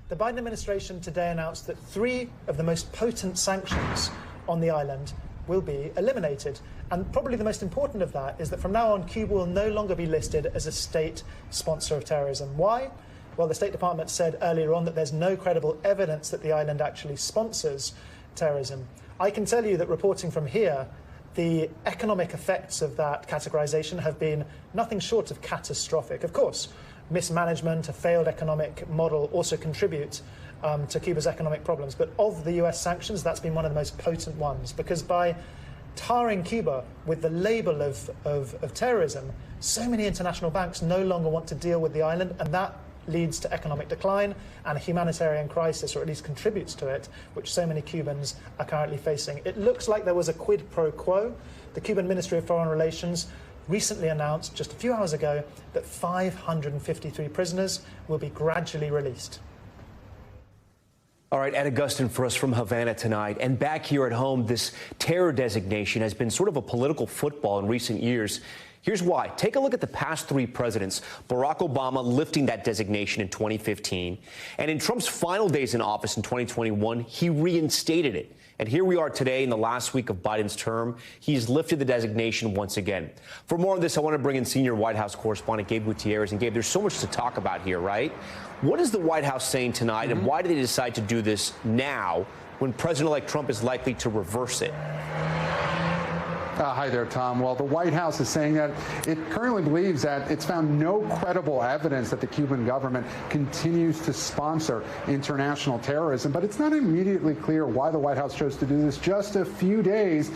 The Biden administration today announced that 3 of the most potent sanctions on the island will be eliminated. And probably the most important of that is that from now on, Cuba will no longer be listed as a state sponsor of terrorism. Why? Well, the State Department said earlier on that there's no credible evidence that the island actually sponsors terrorism. I can tell you that reporting from here, the economic effects of that categorization have been nothing short of catastrophic. Of course, mismanagement, a failed economic model also contribute to Cuba's economic problems. But of the US sanctions, that's been one of the most potent ones, because by tarring Cuba with the label of terrorism, so many international banks no longer want to deal with the island, and that leads to economic decline and a humanitarian crisis, or at least contributes to it, which so many Cubans are currently facing. It looks like there was a quid pro quo. The Cuban Ministry of Foreign Relations recently announced, just a few hours ago, that 553 prisoners will be gradually released. All right, Ed Augustin for us from Havana tonight. And back here at home, this terror designation has been sort of a political football in recent years. Here's why. Take a look at the past 3 presidents. Barack Obama lifting that designation in 2015. And in Trump's final days in office in 2021, he reinstated it. And here we are today in the last week of Biden's term. He's lifted the designation once again. For more on this, I want to bring in senior White House correspondent Gabe Gutierrez. And Gabe, there's so much to talk about here, right? What is the White House saying tonight, and why did they decide to do this now when President-elect Trump is likely to reverse it? Hi there, Tom. Well, the White House is saying that it currently believes that it's found no credible evidence that the Cuban government continues to sponsor international terrorism, but it's not immediately clear why the White House chose to do this just a few days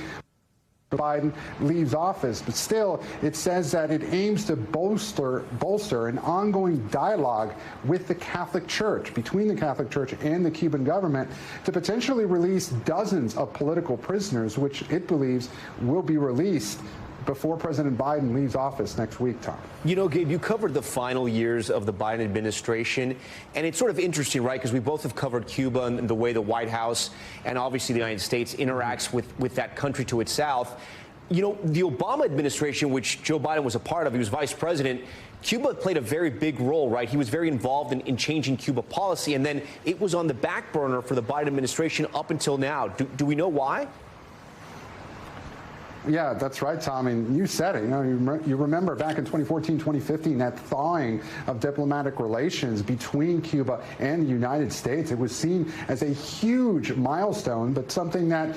Biden leaves office. But still, it says that it aims to bolster an ongoing dialogue with the Catholic Church, between the Catholic Church and the Cuban government, to potentially release dozens of political prisoners, which it believes will be released before President Biden leaves office next week, Tom. You know, Gabe, you covered the final years of the Biden administration, and it's sort of interesting, right, because we both have covered Cuba and the way the White House and obviously the United States interacts with that country to its south. You know, the Obama administration, which Joe Biden was a part of, he was vice president, Cuba played a very big role, right? He was very involved in changing Cuba policy, and then it was on the back burner for the Biden administration up until now. Do we know why? Yeah, that's right, Tom. And you said it. You remember back in 2014, 2015, that thawing of diplomatic relations between Cuba and the United States. It was seen as a huge milestone, but something that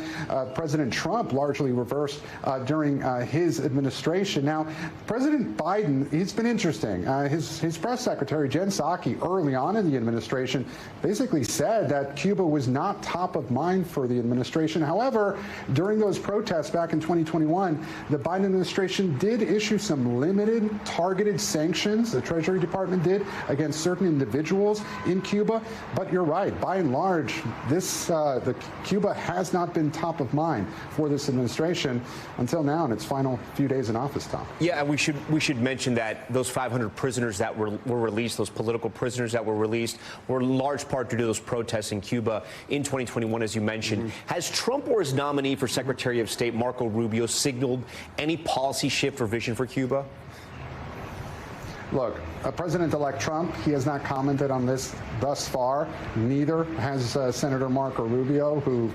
President Trump largely reversed during his administration. Now, President Biden, he's been interesting. His press secretary, Jen Psaki, early on in the administration, basically said that Cuba was not top of mind for the administration. However, during those protests back in 2021, the Biden administration did issue some limited, targeted sanctions, the Treasury Department did, against certain individuals in Cuba. But you're right, by and large, Cuba has not been top of mind for this administration until now in its final few days in office, Tom. Yeah, and we should mention that those 500 prisoners that were released, those political prisoners that were released, were in large part due to those protests in Cuba in 2021, as you mentioned. Has Trump or his nominee for Secretary of State, Marco Rubio, signaled any policy shift or vision for Cuba? Look, President-elect Trump, he has not commented on this thus far. Neither has Senator Marco Rubio, who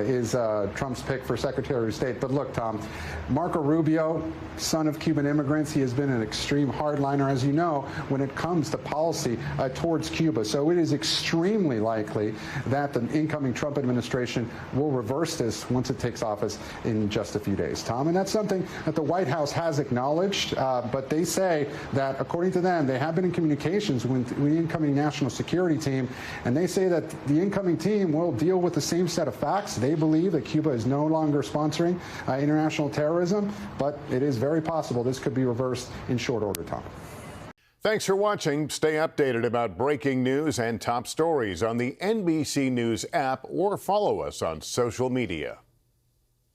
is Trump's pick for Secretary of State. But look, Tom, Marco Rubio, son of Cuban immigrants, he has been an extreme hardliner, as you know, when it comes to policy towards Cuba. So it is extremely likely that the incoming Trump administration will reverse this once it takes office in just a few days, Tom. And that's something that the White House has acknowledged, but they say that, according to them, they have been in communications with the incoming national security team, and they say that the incoming team will deal with the same set of facts. They believe that Cuba is no longer sponsoring international terrorism, but it is very possible this could be reversed in short order, Tom. Thanks for watching. Stay updated about breaking news and top stories on the NBC News app or follow us on social media.